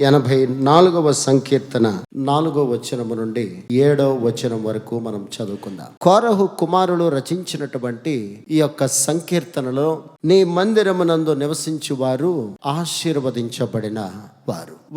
84వ సంకీర్తన 4వ వచనము నుండి 7వ వచనం వరకు మనం చదువుకుందాం. కోరహు కుమారులు రచించినటువంటి ఈ యొక్క సంకీర్తనలో, నీ మందిరమునందు నివసించు వారు ఆశీర్వదించబడిన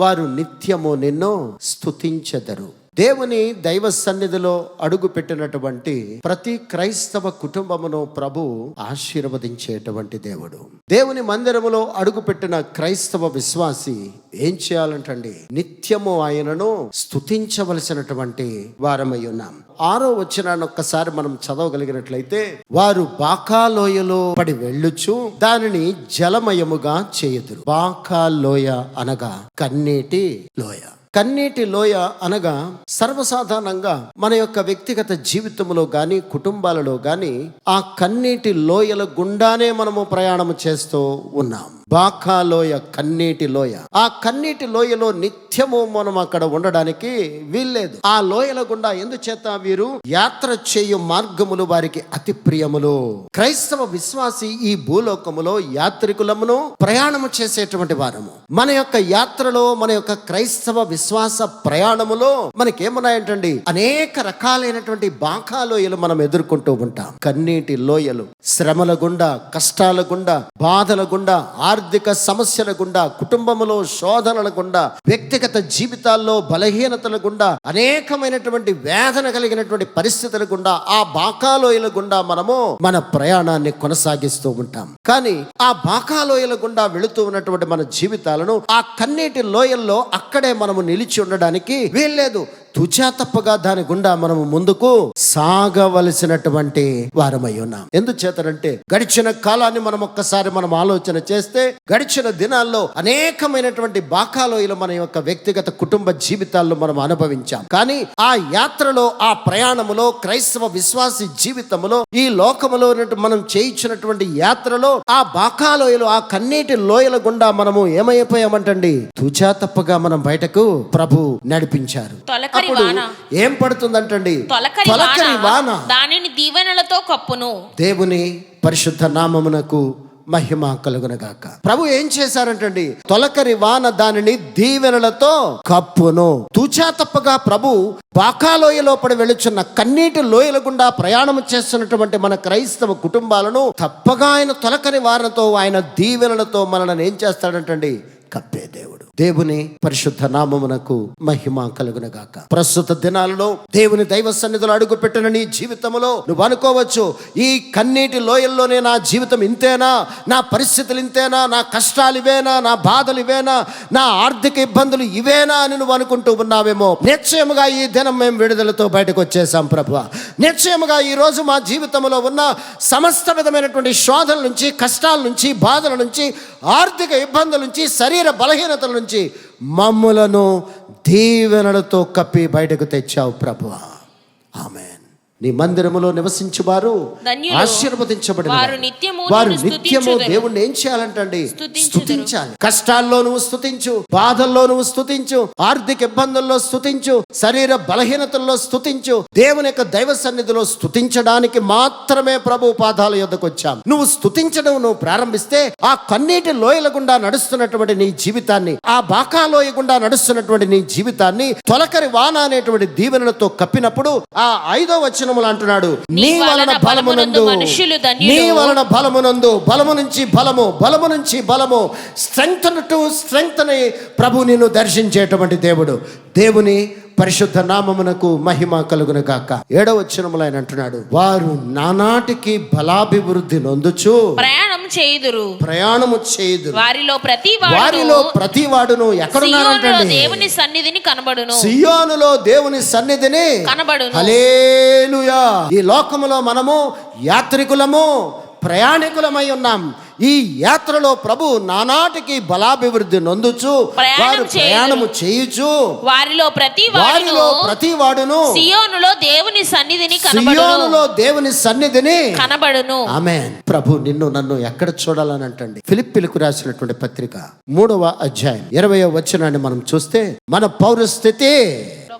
వారు నిత్యము నిన్ను స్తుతించెదరు. దేవుని దైవ సన్నిధిలో అడుగు పెట్టినటువంటి ప్రతి క్రైస్తవ కుటుంబమును ప్రభు ఆశీర్వదించేటువంటి దేవుడు. దేవుని మందిరములో అడుగు పెట్టిన క్రైస్తవ విశ్వాసి ఏం చేయాలంటండి? నిత్యము ఆయనను స్తుతించవలసినటువంటి వారమై ఉన్నాం. 6వ వచనాన్ని ఒక్కసారి మనం చదవగలిగినట్లయితే, వారు బాకాలోయలో పడి వెళ్ళుచు దానిని జలమయముగా చేయుదురు. బాకాలోయ అనగా కన్నీటి లోయ. కన్నీటి లోయ అనగా సర్వసాధారణంగా మన యొక్క వ్యక్తిగత జీవితంలో గాని, కుటుంబాలలో గాని ఆ కన్నీటి లోయల గుండానే మనము ప్రయాణం చేస్తూ ఉన్నాం. బాకాలోయ, కన్నీటి లోయ. ఆ కన్నీటి లోయలో నిత్యము మనం అక్కడ ఉండడానికి వీల్లేదు. ఆ లోయల గుండా ఎందుచేత వీరు యాత్ర చేయు మార్గములు వారికి అతి ప్రియములు. క్రైస్తవ విశ్వాసి ఈ భూలోకములో యాత్రికులమును ప్రయాణము చేసేటువంటి వారము. మన యొక్క యాత్రలో, మన యొక్క క్రైస్తవ విశ్వాస ప్రయాణములో మనకేమున్నాయంటండి? అనేక రకాలైనటువంటి బాకాలోయలు మనం ఎదుర్కొంటూ ఉంటాం. కన్నీటి లోయలు, శ్రమల గుండా, కష్టాల గుండా, బాధల గుండా, ఆర్థిక సమస్యల గుండా, కుటుంబములో శోధనల గుండా, వ్యక్తిగత జీవితాల్లో బలహీనతల గుండా, అనేకమైనటువంటి వేదన కలిగినటువంటి పరిస్థితుల గుండా, ఆ బాకాలోయల గుండా మనము మన ప్రయాణాన్ని కొనసాగిస్తూ ఉంటాం. కానీ ఆ బాకాలోయల గుండా వెళుతూ ఉన్నటువంటి మన జీవితాలను ఆ కన్నీటి లోయల్లో అక్కడే మనము నిలిచి ఉండడానికి వీల్లేదు. తుచా తప్పగా దాని గుండా మనము ముందుకు సాగవలసినటువంటి వారమై ఉన్నాం. ఎందుచేతనంటే గడిచిన కాలాన్ని మనం ఒక్కసారి ఆలోచన చేస్తే, గడిచిన దినాల్లో అనేకమైనటువంటి బాకాలోయలు మన యొక్క వ్యక్తిగత కుటుంబ జీవితాల్లో మనం అనుభవించాం. కానీ ఆ యాత్రలో, ఆ ప్రయాణములో, క్రైస్తవ విశ్వాసి జీవితంలో, ఈ లోకములో మనం చేయించినటువంటి యాత్రలో ఆ బాకాలోయలు, ఆ కన్నీటి లోయల గుండా మనము ఏమైపోయామంటండి? తుచా తప్పగా మనం బయటకు ప్రభు నడిపించారు. ఏం పడుతుందంటండి? తొలకరి వాన దానిని దీవెనలతో కప్పును. దేవుని పరిశుద్ధ నామమునకు మహిమ కలుగునగాక. ప్రభు ఏం చేశారంటండి? తొలకరి వాన దానిని దీవెనలతో కప్పును. తూచా తప్పగా ప్రభు బాకాలోయలో పడి వెళుచున్న కన్నీటి లోయల గుండా ప్రయాణం చేస్తున్నటువంటి మన క్రైస్తవ కుటుంబాలను తప్పగా ఆయన తొలకరి వానతో, ఆయన దీవెనలతో మనల్ని ఏం చేస్తాడంటండి? కప్పే దేవుడు. దేవుని పరిశుద్ధ నామమునకు మహిమ కలుగునగాక. ప్రస్తుత దినాలలో దేవుని దైవ సన్నిధిలో అడుగు పెట్టిన నీ జీవితంలో నువ్వు అనుకోవచ్చు, ఈ కన్నీటి లోయల్లోనే నా జీవితం ఇంతేనా, నా పరిస్థితులు ఇంతేనా, నా కష్టాలు ఇవేనా, నా బాధలు ఇవేనా, నా ఆర్థిక ఇబ్బందులు ఇవేనా అని నువ్వు అనుకుంటూ ఉన్నావేమో. నిశ్చయముగా ఈ దినం మేము విడుదలతో బయటకు వచ్చేసాం ప్రభువా. నిశ్చయముగా ఈ రోజు మా జీవితంలో ఉన్న సమస్త విధమైనటువంటి శోధల నుంచి, కష్టాల నుంచి, బాధల నుంచి, ఆర్థిక ఇబ్బందుల నుంచి, శరీర బలహీనతల నుంచి మమ్ములను దీవెనలతో కప్పి బయటకు తెచ్చావు ప్రభువా. ఆమేన్. నీ మందిరములో నివసించు వారు ఆశీర్వదించబడిన వారు నిత్యము దేవుణ్ణి ఏం చేయాలంటండి? స్తుతించాలి. కష్టాల్లో నువ్వు స్తుతించు, బాధల్లో నువ్వు స్తుతించు, ఆర్థిక ఇబ్బందుల్లో స్తుతించు, శరీర బలహీనతల్లో స్తుతించు. దేవుని యొక్క దైవ సన్నిధిలో స్తుతించడానికి మాత్రమే ప్రభు పాదాల యొద్దకు వచ్చాం. నువ్వు స్తుతించడం నువ్వు ప్రారంభిస్తే, ఆ కన్నీటి లోయల గుండా నడుస్తున్నటువంటి నీ జీవితాన్ని, ఆ బాకాలోయ గుండా నడుస్తున్నటువంటి నీ జీవితాన్ని తొలకరి వాన అనేటువంటి దీవెనలతో కప్పినప్పుడు, ఆ 5వ వచనం అంటున్నాడు, నీ వలన బలమునందు, నీ వలన బలమునందు, బలము నుంచి బలము, బలము నుంచి బలము, స్ట్రెంగ్త్ టు స్ట్రెంగ్త్ అని ప్రభు నిన్ను దర్శించేటువంటి దేవుడు. దేవుని పరిశుద్ధ నామమునకు మహిమ కలుగును గాక. 7వ వచనములో ఆయన అంటున్నాడు, వారు నానాటికి బలాభివృద్ధి నొందుచు ప్రయాణము చేయుదురు. వారిలో ప్రతి వాడును ఎక్కడున్నారంటే దేవుని సన్నిధిని కనబడును. సియోనులో దేవుని సన్నిధిని కనబడును. హల్లెలూయా. ఈ లోకములో మనము యాత్రికులము, ప్రయాణికులమై ఉన్నాం. ఈ యాత్రలో ప్రభు నానాటికి బలాభివృద్ధి నొందుచు, వారు ప్రయాణము చేయుచు, వారిలో ప్రతి వాడును సియోనులో దేవుని సన్నిధిని కనబడును. ఆమేన్. ప్రభు నిన్ను నన్ను ఎక్కడ చూడాలని అంటండి? ఫిలిప్పీలకు రాసినటువంటి పత్రిక 3వ అధ్యాయం 20వ వచనాన్ని మనం చూస్తే, మన పౌరస్థితి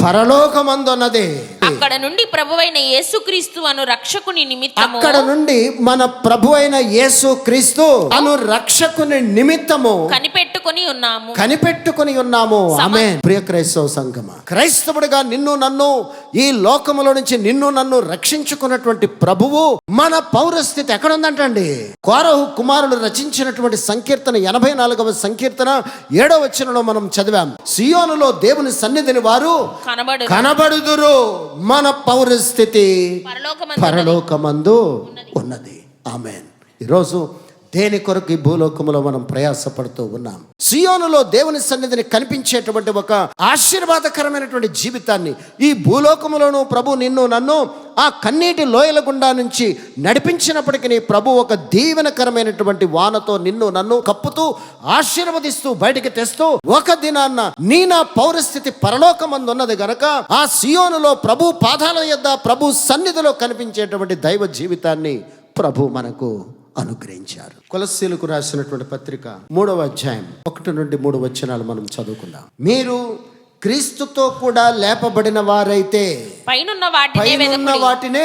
పరలోకమందున్నది. అక్కడ నుండి ప్రభువైన యేసుక్రీస్తు అను రక్షకుని నిమిత్తము అక్కడ నుండి మన ప్రభు అయిన యేసు క్రీస్తు అను రక్షకుని నిమిత్తము కనిపెట్టుకొని ఉన్నాము. ఆమేన్. ప్రియ క్రైస్తవ సంఘమా, క్రైస్తవుడిగా నిన్ను నన్ను ఈ లోకములో నుంచి నిన్ను నన్ను రక్షించుకున్నటువంటి ప్రభువు మన పౌరస్థితి ఎక్కడ ఉందంటండి? కోరహు కుమారులు రచించినటువంటి సంకీర్తన 84వ సంకీర్తన 7వ వచనంలో మనం చదివాం. సియోనులో దేవుని సన్నిధిని వారు కనబడుదురు. మన పౌరస్థితి పరలోకమందు ఉన్నది. ఆమేన్. ఈరోజు దేని కొరకు ఈ భూలోకములో మనం ప్రయాసపడుతూ ఉన్నాం? సియోనులో దేవుని సన్నిధిని కనిపించేటువంటి ఒక ఆశీర్వాదకరమైనటువంటి జీవితాన్ని ఈ భూలోకములోనూ ప్రభు నిన్ను నన్ను ఆ కన్నీటి లోయల గుండా నుంచి నడిపించినప్పటికీ ప్రభు ఒక దీవెనకరమైనటువంటి వానతో నిన్ను నన్ను కప్పుతూ ఆశీర్వదిస్తూ బయటికి తెస్తూ ఒక దినాన్న నా పౌరస్థితి పరలోకమందు ఉన్నది గనక ఆ సియోనులో ప్రభు పాదాల యొద్ద ప్రభు సన్నిధిలో కనిపించేటువంటి దైవ జీవితాన్ని ప్రభు మనకు అనుగ్రహించారు. కొలస్సీలకు రాసినటువంటి పత్రిక 3వ అధ్యాయం 1 నుండి 3 వచనాలు మనం చదువుకుందాం. మీరు క్రీస్తుతో కూడా లేపబడిన వారైతే పైనున్న వాటినే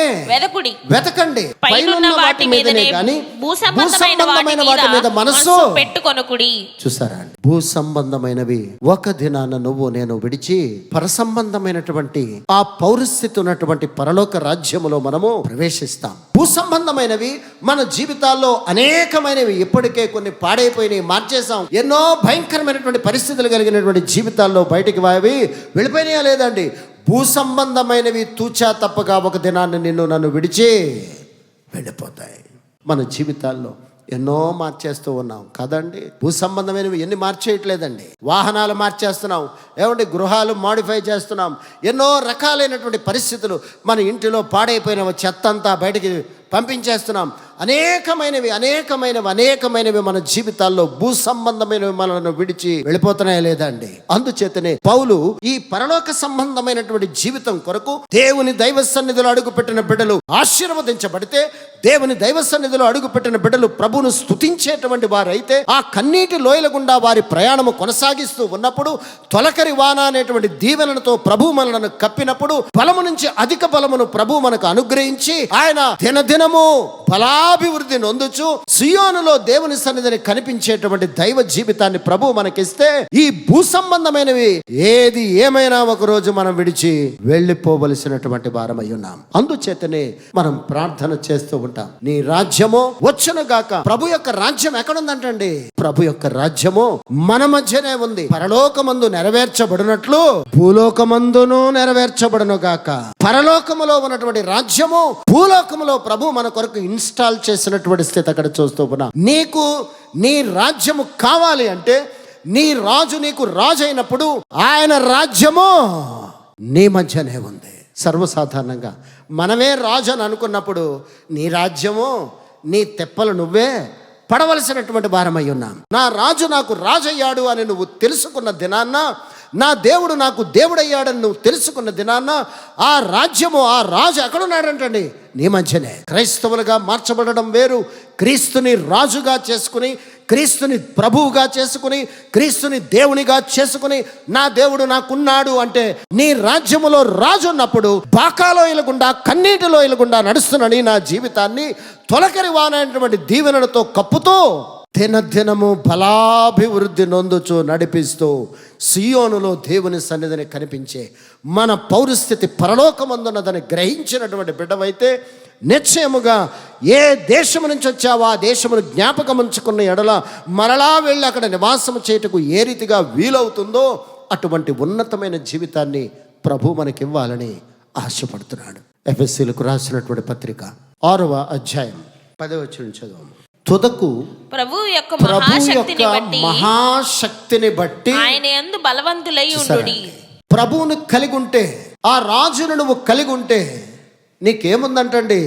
వెతకండి. పైనున్న వాటి మీదనే గాని భూ సంబంధమైన వాటి మీద మనస్సు పెట్టుకొనకుడి. చూసారా అండి? భూ సంబంధమైనవి ఒక దినాన నువ్వు నేను విడిచి పరసంబంధమైనటువంటి ఆ పౌరస్థితి ఉన్నటువంటి పరలోక రాజ్యములో మనము ప్రవేశిస్తాం. భూ సంబంధమైనవి మన జీవితాల్లో అనేకమైనవి ఇప్పటికే కొన్ని పాడైపోయినాయి, మార్చేసాం. ఎన్నో భయంకరమైనటువంటి పరిస్థితులు కలిగినటువంటి జీవితాల్లో బయటికి వెళ్ళిపోయినాయా లేదండి? భూ సంబంధమైనవి తూచా తప్పగా ఒక దినాన్ని నిన్ను నన్ను విడిచి వెళ్ళిపోతాయి. మన జీవితాల్లో ఎన్నో మార్చేస్తూ ఉన్నాం కదండి. భూ సంబంధమైనవి ఎన్ని మార్చేయట్లేదండి. వాహనాలు మార్చేస్తున్నాం, ఏమంటే గృహాలు మాడిఫై చేస్తున్నాం. ఎన్నో రకాలైనటువంటి పరిస్థితులు మన ఇంటిలో పాడైపోయిన చెత్త అంతా బయటికి పంపించేస్తున్నాం. అనేకమైనవి మన జీవితాల్లో భూ సంబంధమైనవి మనల్ని విడిచి వెళ్ళిపోతున్నాయా లేదండి? అందుచేతనే పౌలు ఈ పరలోక సంబంధమైనటువంటి జీవితం కొరకు దేవుని దైవ సన్నిధిలో అడుగుపెట్టిన బిడ్డలు ఆశీర్వదించబడితే, దేవుని దైవ సన్నిధిలో అడుగుపెట్టిన బిడ్డలు ప్రభువును స్తుతించేటువంటి వారైతే ఆ కన్నీటి లోయల గుండా వారి ప్రయాణము కొనసాగిస్తూ ఉన్నప్పుడు తొలకరి వాన అనేటువంటి దీవెనలతో ప్రభు మనలను కప్పినప్పుడు బలము నుంచి అధిక బలమును ప్రభు మనకు అనుగ్రహించి ఆయన దినదినము బలాభివృద్ధి నొందుచు సియోనులో దేవుని సన్నిధిని కనిపించేటువంటి దైవ జీవితాన్ని ప్రభు మనకిస్తే ఈ భూ సంబంధమైనవి ఏది ఏమైనా ఒక రోజు మనం విడిచి వెళ్ళిపోవలసినటువంటి వారమై ఉన్నాం. అందుచేతనే మనం ప్రార్థన చేస్తూ ఉంటాం, నీ రాజ్యము వచ్చును గాక. ప్రభు యొక్క రాజ్యం ఎక్కడుందంటండి? ప్రభు యొక్క రాజ్యము మన మధ్యనే ఉంది. పరలోకమందు నెరవేర్చబడినట్లు భూలోకమందును నెరవేర్చబడును గాక. పరలోకములో ఉన్నటువంటి రాజ్యము భూలోకములో ప్రభు మన కొరకు ఇన్స్టాల్ చేసినటువంటి స్థితి అక్కడ చూస్తూ ఉన్నాం. నీకు నీ రాజ్యము కావాలి అంటే నీ రాజు నీకు రాజు అయినప్పుడు ఆయన రాజ్యము నీ మధ్యనే ఉంది. సర్వసాధారణంగా మనమే రాజు అని అనుకున్నప్పుడు నీ రాజ్యము నీ తెప్పలు నువ్వే పడవలసినటువంటి భారమై ఉన్నాం. నా రాజు నాకు రాజయ్యాడు అని నువ్వు తెలుసుకున్న దినాన్న, నా దేవుడు నాకు దేవుడయ్యాడని నువ్వు తెలుసుకున్న దినాన్న ఆ రాజ్యము ఆ రాజు ఎక్కడున్నాడంటండి? నీ మధ్యనే. క్రైస్తవులుగా మార్చబడడం వేరు, క్రీస్తుని రాజుగా చేసుకుని, క్రీస్తుని ప్రభువుగా చేసుకుని, క్రీస్తుని దేవునిగా చేసుకుని నా దేవుడు నాకున్నాడు అంటే నీ రాజ్యములో రాజు ఉన్నప్పుడు బాకాలోయల గుండా కన్నీటిలోయల గుండా నడుస్తున్న నా జీవితాన్ని తొలకరి వానైనటువంటి దీవెనలతో కప్పుతూ దినదినము బలాభివృద్ధి నొందుచు నడిపిస్తూ సియోనులో దేవుని సన్నిధిని కనిపించే మన పౌరస్థితి పరలోకమందున్నదని గ్రహించినటువంటి బిడ్డవైతే నిశ్చయముగా ఏ దేశము నుంచి వచ్చావో ఆ దేశమును జ్ఞాపకం ఉంచుకున్న ఎడల మరలా వెళ్ళి అక్కడ నివాసము చేయుటకు ఏ రీతిగా వీలవుతుందో అటువంటి ఉన్నతమైన జీవితాన్ని ప్రభు మనకివ్వాలని ఆశపడుతున్నాడు. ఎఫెసీయులకు రాసినటువంటి పత్రిక 6వ అధ్యాయం 10వ వచనం చదువు. తుదకు ప్రభు యొక్క మహాశక్తిని బట్టి ఆయన యందు బలవంతులై ఉండుడి. ప్రభువును కలిగి ఉంటే, ఆ రాజును నువ్వు కలిగి ఉంటే నీకేముందంటండి?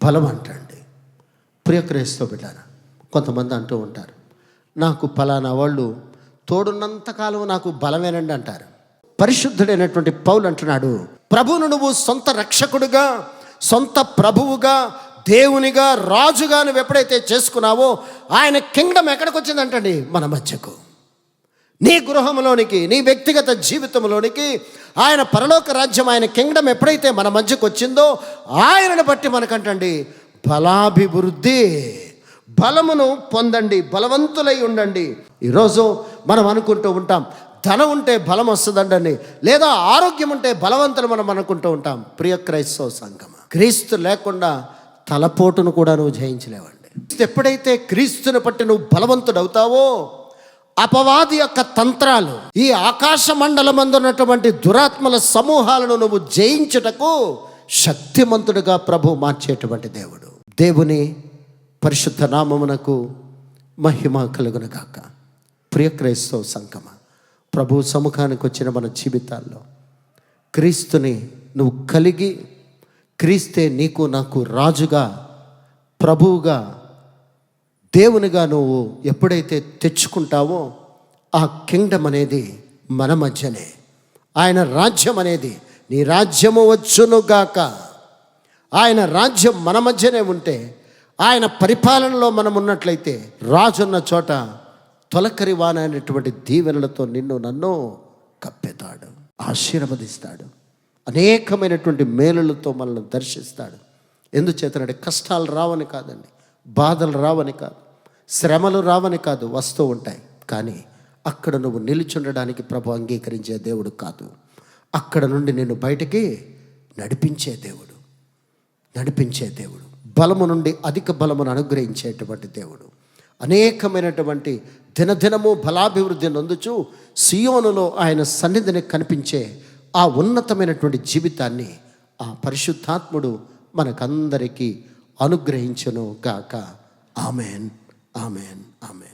బలం అంటండి. ప్రియ క్రైస్తవ బిడ్డారా, కొంతమంది అంటూ ఉంటారు, నాకు ఫలానా వాళ్ళు తోడున్నంతకాలం నాకు బలమేనండి అంటారు. పరిశుద్ధుడైనటువంటి పౌలు అంటున్నాడు, ప్రభువును నువ్వు సొంత రక్షకుడుగా, సొంత ప్రభువుగా, దేవునిగా, రాజుగా నువ్వు ఎప్పుడైతే చేసుకున్నావో ఆయన కింగ్డమ్ ఎక్కడికి వచ్చిందంటండి? మన మధ్యకు. నీ గృహంలోనికి, నీ వ్యక్తిగత జీవితంలోనికి ఆయన పరలోక రాజ్యం, ఆయన కింగ్డమ్ ఎప్పుడైతే మన మధ్యకు వచ్చిందో ఆయనను బట్టి మనకంటండి బలాభివృద్ధి, బలమును పొందండి, బలవంతులై ఉండండి. ఈరోజు మనం అనుకుంటూ ఉంటాం ధనం ఉంటే బలం వస్తుందండి, లేదా ఆరోగ్యం ఉంటే బలవంతులు మనం అనుకుంటూ ఉంటాం. ప్రియ క్రైస్తవ సంఘం, క్రీస్తు లేకుండా తలపోటును కూడా నువ్వు జయించలేవండి. ఎప్పుడైతే క్రీస్తుని బట్టి నువ్వు బలవంతుడవుతావో అపవాది యొక్క తంత్రాలు, ఈ ఆకాశ మండలమందు ఉన్నటువంటి దురాత్మల సమూహాలను నువ్వు జయించుటకు శక్తిమంతుడిగా ప్రభు మార్చేటువంటి దేవుడు. దేవుని పరిశుద్ధ నామమునకు మహిమ కలుగును గాక. ప్రియ క్రైస్తవ సంఘమ, ప్రభు సముఖానికి వచ్చిన మన జీవితాల్లో క్రీస్తుని నువ్వు కలిగి, క్రీస్తే నీకు నాకు రాజుగా, ప్రభువుగా, దేవునిగా నువ్వు ఎప్పుడైతే తెచ్చుకుంటావో ఆ కింగ్డమ్ అనేది మన మధ్యనే, ఆయన రాజ్యం అనేది నీ రాజ్యము వచ్చునుగాక. ఆయన రాజ్యం మన మధ్యనే ఉంటే, ఆయన పరిపాలనలో మనం ఉన్నట్లయితే రాజున్న చోట తొలకరి వాన అనేటువంటి దీవెనలతో నిన్ను నన్ను కప్పెతాడు, ఆశీర్వదిస్తాడు, అనేకమైనటువంటి మేలులతో మనల్ని దర్శిస్తాడు. ఎందుచేతనంటే కష్టాలు రావని కాదండి, బాధలు రావని కాదు, శ్రమలు రావని కాదు, వస్తూ ఉంటాయి. కానీ అక్కడ నువ్వు నిలిచుండడానికి ప్రభు అంగీకరించే దేవుడు కాదు. అక్కడ నుండి నిన్ను బయటికి నడిపించే దేవుడు, బలము నుండి అధిక బలమును అనుగ్రహించేటువంటి దేవుడు. అనేకమైనటువంటి దినదినము బలాభివృద్ధి నొందుచు సియోనులో ఆయన సన్నిధిని కనిపించే ఆ ఉన్నతమైనటువంటి జీవితాన్ని ఆ పరిశుద్ధాత్ముడు మనకందరికీ అనుగ్రహించును గాక. Amen, amen, amen.